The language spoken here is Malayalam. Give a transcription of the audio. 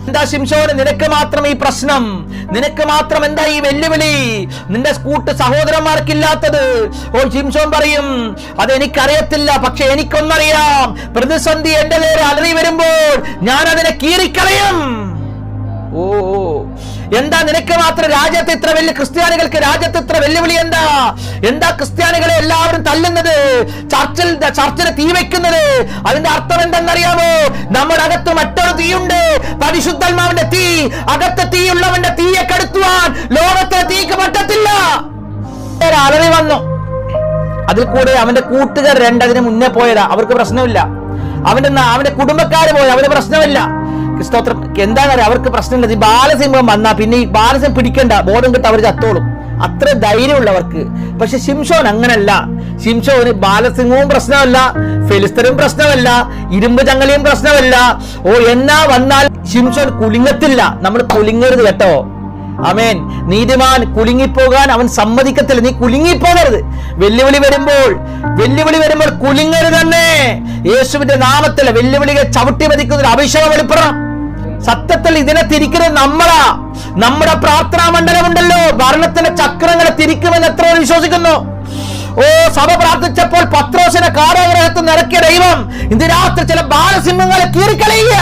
എന്താ ശിംശോന് നിനക്ക് മാത്രം ഈ പ്രശ്നം? നിനക്ക് മാത്രം എന്താ ഈ വെല്ലുവിളി? നിന്റെ കൂട്ട് സഹോദരന്മാർക്കില്ലാത്തത്? ഓ ശിംശോൻ പറയും, അതെനിക്കറിയത്തില്ല, പക്ഷെ എനിക്കൊന്നറിയാം, പ്രതിസന്ധി എന്റെ നേരെ അലറി വരുമ്പോൾ ഞാൻ അതിനെ കീറിക്കളയും. ഓ എന്താ നിനക്ക് മാത്രം രാജ്യത്ത് ഇത്ര വലിയ ക്രിസ്ത്യാനികൾക്ക് രാജ്യത്ത് ഇത്ര വെല്ലുവിളി? എന്താ ക്രിസ്ത്യാനികളെ എല്ലാവരും തല്ലുന്നത്, ചർച്ചിൽ തീ വെക്കുന്നത്? അതിന്റെ അർത്ഥം എന്തെന്നറിയാമോ? നമ്മുടെ അകത്ത് മറ്റൊരു തീയുണ്ട്, പരിശുദ്ധാത്മാവിന്റെ തീ. അകത്ത് തീയുള്ളവന്റെ തീയെ കെടുത്തുവാൻ ലോകത്തെ തീക്ക് പറ്റത്തില്ല. അലറി വന്നു. അതിൽ കൂടെ അവന്റെ കൂട്ടുകാർ രണ്ടതിന് മുന്നേ പോയതാ, അവർക്ക് പ്രശ്നമില്ല. അവന്റെ കുടുംബക്കാര് പോയത്, അവന് പ്രശ്നമില്ല. സ്തോത്രം. എന്താണെന്നറിയാം, അവർക്ക് പ്രശ്നമില്ല. ഈ ബാലസിംഹം വന്നാ പിന്നെ ഈ ബാലസിംഹം പിടിക്കണ്ട, ബോധം കിട്ട അവർ ചത്തോളും, അത്ര ധൈര്യമുള്ളവർക്ക്. പക്ഷെ ശിംശോൻ അങ്ങനല്ല. ശിംശോന് ബാലസിംഹവും പ്രശ്നമല്ല, ഫെലിസ്തരും പ്രശ്നമല്ല, ഇരുമ്പ് ചങ്ങലയും പ്രശ്നമല്ല. ഓ എന്നാ വന്നാൽ ശിംശോൻ കുലുങ്ങത്തില്ല. നമ്മൾ കുലുങ്ങരുത് കേട്ടോ. ആമേൻ. നീതിമാൻ കുലുങ്ങിപ്പോകാൻ അവൻ സമ്മതിക്കത്തില്ല. നീ കുലുങ്ങിപ്പോകരുത്. വെല്ലുവിളി വരുമ്പോൾ കുലുങ്ങരുത് തന്നെ. യേശുവിന്റെ നാമത്തിൽ വെല്ലുവിളിയെ ചവിട്ടി മതിക്കുന്ന ഒരു അഭിഷേകം വെളിപ്പെടണം. സത്യത്തിൽ ഇതിനെ തിരിക്കുന്നത് നമ്മളാ. നമ്മുടെ പ്രാർത്ഥനാ മണ്ഡലമുണ്ടല്ലോ, ഭരണത്തിന്റെ ചക്രങ്ങളെ തിരിക്കുമെന്ന് എത്ര വിശ്വസിക്കുന്നു? ഓ സഭ പ്രാർത്ഥിച്ചപ്പോൾ പത്രോസിനെ കാരാഗ്രഹത്തിൽ നിറക്കിയ ദൈവം ഇന്ന് രാത്രി ചില ബാലസിംഹങ്ങളെ കീറിക്കളയുക.